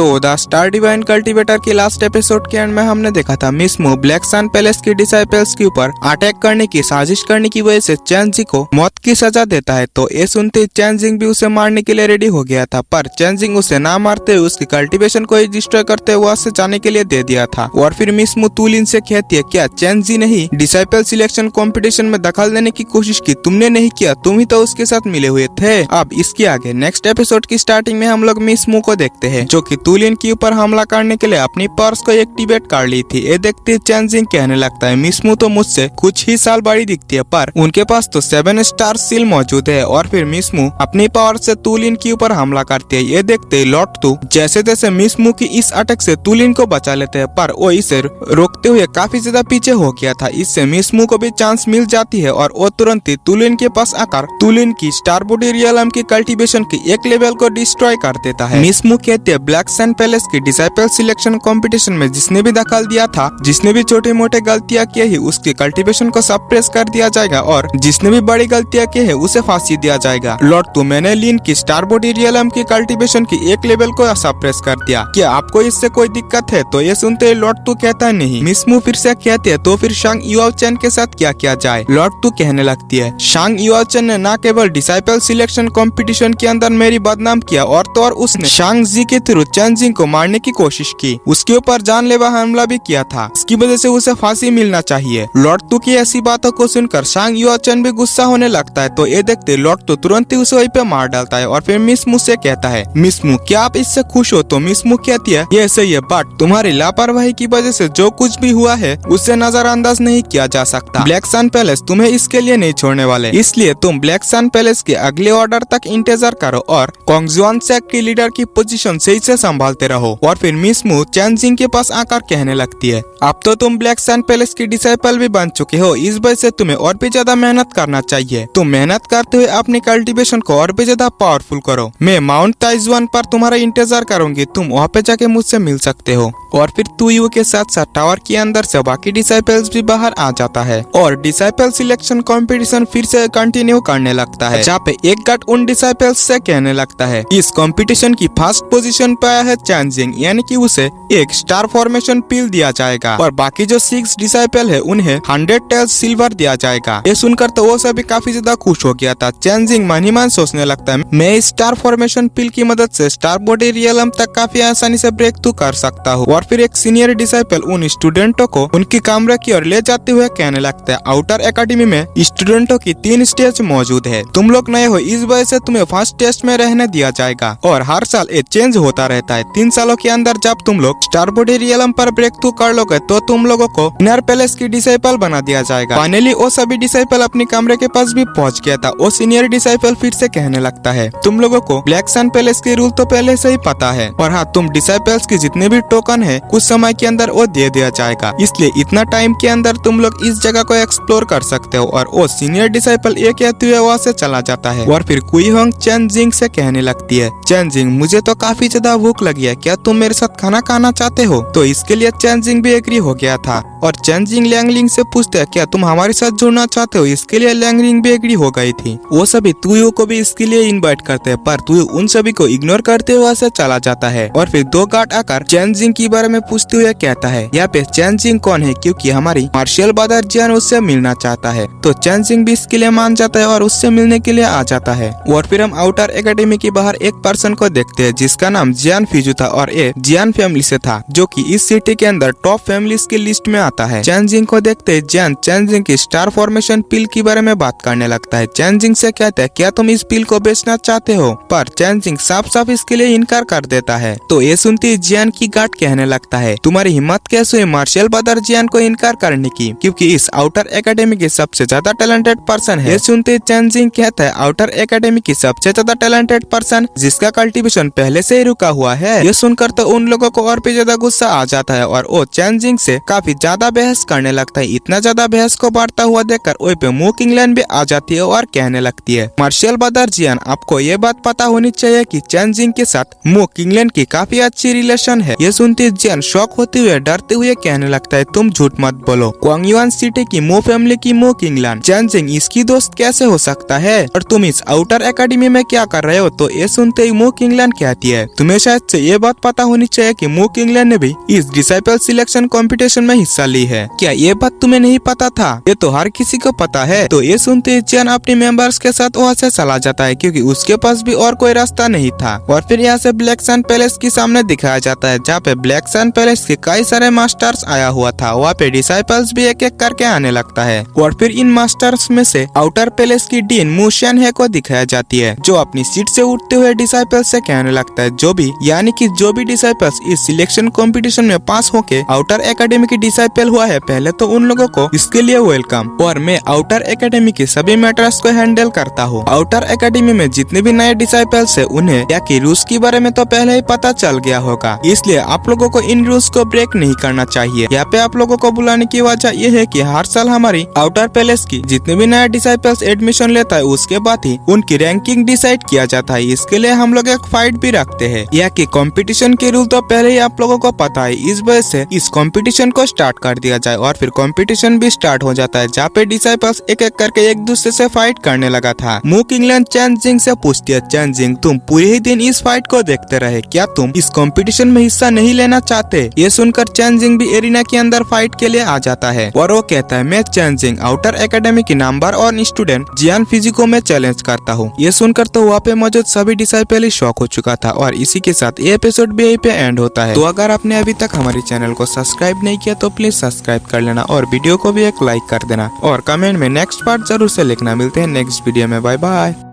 तो the star divine cultivator की last episode के एंड में हमने देखा था मिस मू ब्लैक सन पैलेस की डिसाइपल्स के ऊपर अटैक करने की साजिश करने की वजह से चैन जी को मौत की सजा देता है। तो ये सुनते चैन जिंग भी उसे मारने के लिए रेडी हो गया था, पर चैन जिंग उसे ना मारते हुए उसकी कल्टीवेशन को ही डिस्ट्रॉय करते हुए वहां से जाने के लिए दे दिया था। और फिर मिस मू तुलिन से कहती है, क्या चैन जी ने ही डिसाइपल सिलेक्शन कॉम्पिटिशन में दखल देने की कोशिश की? तुमने नहीं किया, तुम ही तो उसके साथ मिले हुए थे। अब इसके आगे नेक्स्ट एपिसोड की स्टार्टिंग में हम लोग मिस मू को देखते हैं जो कि तुलिन के ऊपर हमला करने के लिए अपनी पर्स को एक्टिवेट कर ली थी। ये देखते चैन जिंग कहने लगता है, मिस मू तो मुझसे कुछ ही साल बड़ी दिखती है, पर उनके पास तो 7 स्टार सील मौजूद है। और फिर मिस मू अपनी पावर से तुलिन के ऊपर हमला करती है। ये देखते लॉट तू जैसे तैसे मिस मू की इस अटैक से तुलिन को बचा लेते हैं, पर वो इसे रोकते हुए काफी ज्यादा पीछे हो गया था। इससे मिस मू को भी चांस मिल जाती है और वो तुरंत ही तुलिन के पास आकर तुलिन की स्टार बॉडी रियलम की कल्टीवेशन की एक लेवल को डिस्ट्रॉय कर देता है। मिस मू कहते हैं, ब्लैक सन पैलेस की डिसाइपल सिलेक्शन कंपटीशन में जिसने भी दखल दिया था, जिसने भी छोटे मोटे गलतियां की है, उसकी कल्टीवेशन को सप्रेस कर दिया जाएगा और जिसने भी बड़ी गलतियां की है उसे फांसी दिया जाएगा। लॉर्ड तू मैंने लिन की स्टार बॉडी रियलम की कल्टीवेशन की एक लेवल को सप्रेस कर दिया, क्या आपको इससे कोई दिक्कत है? तो ये सुनते लॉर्ड तू कहता है नहीं। मिस मू फिर से कहते है, तो फिर शांग युआओ चैन के साथ क्या किया जाए? लॉर्ड तू कहने लगती है, शांग युआओ चैन ने न केवल डिसाइपल सिलेक्शन कंपटीशन के अंदर मेरी बदनाम किया और तो और उसने शांग जी के थ्रू चैन जिंग को मारने की कोशिश की, उसके ऊपर जानलेवा हमला भी किया था, इसकी वजह से उसे फांसी मिलना चाहिए। लॉर्ड तू की ऐसी बातों को सुनकर शांग युआओ चैन भी गुस्सा होने लगता है। तो ये देखते लॉर्ड तू तुरंत ही उसे वहीं पे मार डालता है और फिर मिस मू से कहता है, मिस मू क्या आप इससे खुश हो? तो मिस मू कहती है, ये सही है, बट तुम्हारी लापरवाही की वजह से जो कुछ भी हुआ है उससे नजरअंदाज नहीं किया जा सकता। ब्लैक सन पैलेस तुम्हें इसके लिए नहीं छोड़ने वाले, इसलिए तुम ब्लैक सन पैलेस के अगले ऑर्डर तक इंतजार करो और कोंगजुआन सेक्ट की लीडर की पोजीशन सही से संभालते रहो। और फिर मिस मू चैन जिंग के पास आकर कहने लगती है, अब तो तुम ब्लैक सन पैलेस की डिसाइपल भी बन चुके हो, इस वजह से तुम्हें और भी ज्यादा मेहनत करना चाहिए। तुम मेहनत करते हुए अपनी कल्टीवेशन को और भी ज्यादा पावरफुल करो। मैं माउंट ताइजुआन पर तुम्हारा इंतजार करूंगी, तुम वहाँ पे जाके मुझसे मिल सकते हो। और फिर तुयू के साथ साथ टावर के अंदर से बाकी डिसाइपल्स भी बाहर आ जाता है और डिसाइपल सिलेक्शन कंपटीशन फिर से कंटिन्यू करने लगता है, जहाँ पे एक गार्ड उन डिसाइपल्स से कहने लगता है, इस कंपटीशन की फर्स्ट पोजीशन पे आया है चैन जिंग, यानी कि उसे एक स्टार फॉर्मेशन पिल दिया जाएगा और बाकी जो 6 डिसाइपल है उन्हें 100 टेल्स सिल्वर दिया जाएगा। ये सुनकर तो वो सभी काफी ज्यादा खुश हो गया था। चैन जिंग मन ही मन सोचने लगता है, मैं स्टार फॉर्मेशन पिल की मदद से स्टार बॉडी रियलम तक काफी आसानी से ब्रेक थ्रू कर सकता हूँ। और फिर एक सीनियर डिसाइपल उन स्टूडेंटों को उनकी कमरे की ओर ले जाते हुए कहने लगता है, आउटर एकेडमी में स्टूडेंटों की 3 स्टेज मौजूद है, तुम लोग नए हो इस वजह से तुम्हें फर्स्ट टेस्ट में रहने दिया जाएगा और हर साल ये चेंज होता रहता है। 3 सालों के अंदर जब तुम लोग स्टार बॉडी रियलम पर ब्रेक थ्रू कर लोगे तो तुम लोगों को इनर पैलेस की डिसाइपल बना दिया जाएगा। फाइनली वो सभी डिसाइपल अपने कमरे के पास भी पहुंच गया था। वो सीनियर डिसाइपल फिर से कहने लगता है, तुम लोगों को ब्लैक सन पैलेस के रूल तो पहले से ही पता है और हाँ, तुम डिसाइपल्स की जितने भी टोकन है कुछ समय के अंदर वो दे दिया जाएगा, इसलिए इतना टाइम के अंदर तुम लोग इस जगह को एक्सप्लोर कर सकते हो। और वो सीनियर डिसाइपल ये कहते हुए वहाँ से चला जाता है। और फिर कुई होंग चैन जिंग से कहने लगती है, चैन जिंग मुझे तो काफी ज्यादा भूख लगी है, क्या तुम मेरे साथ खाना खाना चाहते हो? तो इसके लिए चैन जिंग भी एग्री हो गया था और चैन जिंग लैंगलिंग से पूछते हैं, क्या तुम हमारे साथ जुड़ना चाहते हो? इसके लिए लैंगलिंग भी एग्री हो गई थी। वो सभी तुयू को भी इसके लिए इनवाइट करते हैं, पर तुयू उन सभी को इग्नोर करते हुए से चला जाता है। और फिर 2 गार्ड आकर चैन जिंग के बारे में पूछते हुए कहता है, यहाँ पे चैन जिंग कौन है, क्योंकि हमारी मार्शल ब्रदर जियान उससे मिलना चाहता है। तो चैन जिंग भी इसके लिए मान जाता है और उससे मिलने के लिए आ जाता है। और फिर हम आउटर एकेडमी के बाहर एक पर्सन को देखते हैं जिसका नाम जियान फिजू था और ये जियान फैमिली से था, जो कि इस सिटी के अंदर टॉप फैमिलीज की लिस्ट में आता है। चैन जिंग को देखते जियान चैन जिंग की स्टार फॉर्मेशन पिल के बारे में बात करने लगता है। चैन जिंग से कहता है, क्या तुम इस पिल को बेचना चाहते हो? पर चैन जिंग साफ साफ इसके लिए इनकार कर देता है। तो ये सुनते जियान की गार्ड कहने लगता है, तुम्हारी हिम्मत कैसे हुई मार्शल ब्रदर जियान को इनकार करने की, क्योंकि इस आउटर एकेडमी के सबसे ज्यादा टैलेंटेड पर्सन है। ये सुनते चैन जिंग कहता है, आउटर एकेडमी की सबसे ज्यादा टैलेंटेड पर्सन जिसका कल्टीवेशन पहले से ही रुका हुआ है। ये सुनकर तो उन लोगों को और भी ज्यादा गुस्सा आ जाता है और वो चैन जिंग से काफी ज्यादा बहस करने लगता है। इतना ज्यादा बहस को बढ़ता हुआ देखकर वहीं पे मू किंगलैंड भी आ जाती है और कहने लगती है, मार्शल ब्रदर जियान आपको ये बात पता होनी चाहिए कि चैन जिंग के साथ मू किंगलैंड की काफी अच्छी रिलेशन है। ये सुनते जियान शॉक होते हुए डरते हुए कहने लगता है तुम झूठ मत बोलो, क्वांग युआन सिटी की मो फैमिली की मो किंगलान चैनजिंग इसकी दोस्त कैसे हो सकता है और तुम इस आउटर एकेडमी में क्या कर रहे हो। तो ये सुनते ही मो किंगलान कहती है तुम्हें शायद से ये बात पता होनी चाहिए कि मो किंगलान ने भी इस डिसाइपल सिलेक्शन कंपटीशन में हिस्सा ली है, क्या ये बात तुम्हें नहीं पता था? ये तो हर किसी को पता है। तो ये सुनते ही जियान अपने मेंबर्स के साथ वहाँ से चला जाता है क्योंकि उसके पास भी और कोई रास्ता नहीं था। और फिर यहाँ से ब्लैक सन पैलेस के सामने दिखाया जाता है जहाँ पे ब्लैक सन पैलेस के कई सारे मास्टर्स आया हुआ था। वहाँ पे डिसाइपल्स भी एक एक करके आने लगता है और फिर इन मास्टर्स में से आउटर पैलेस की डीन मू शियानहे को दिखाया जाती है जो अपनी सीट से उठते हुए डिसाइपल्स से कहने लगता है जो भी डिसाइपल्स इस सिलेक्शन कंपटीशन में पास होके आउटर एकेडमी की डिसाइपल हुआ है पहले तो उन लोगों को इसके लिए वेलकम। और मैं आउटर एकेडमी के सभी मैटर्स को हैंडल करता हूँ। आउटर एकेडमी में जितने भी नए डिसाइपल्स है उन्हें या कि रूल्स के बारे में तो पहले ही पता चल गया होगा, इसलिए आप लोगों को इन रूल्स को ब्रेक नहीं करना चाहिए। यहाँ पे आप लोगों को बुलाने की वजह यह है कि हर साल हमारी आउटर पैलेस की जितने भी नया डिसाइपल्स एडमिशन लेता है उसके बाद ही उनकी रैंकिंग डिसाइड किया जाता है। इसके लिए हम लोग एक फाइट भी रखते हैं। यह कि कंपटीशन के रूल तो पहले ही आप लोगों को पता है, इस वजह से इस कंपटीशन को स्टार्ट कर दिया जाए। और फिर कंपटीशन भी स्टार्ट हो जाता है जहाँ पे डिसाइपल्स एक एक करके एक दूसरे से फाइट करने लगा था। मू किंगलान चैनजिंग से पूछती है चैनजिंग तुम पूरे ही दिन इस फाइट को देखते रहे, क्या तुम इस कंपटीशन में हिस्सा नहीं लेना चाहते? ये सुनकर चैनजिंग भी एरिना के अंदर फाइट के लिए आ जाता है और वो कहता है मैं चैनजिंग आउटर एकेडमी की नंबर 1 स्टूडेंट जियान फिजिको में चैलेंज करता हूँ। ये सुनकर तो वहाँ पे मौजूद सभी डिसाइपल ही शॉक हो चुका था और इसी के साथ ये एपिसोड भी यहीं पे एंड होता है। तो अगर आपने अभी तक हमारे चैनल को सब्सक्राइब नहीं किया तो प्लीज सब्सक्राइब कर लेना और वीडियो को भी एक लाइक कर देना और कमेंट में नेक्स्ट पार्ट जरूर से लिखना। मिलते हैं नेक्स्ट वीडियो में, बाय बाय।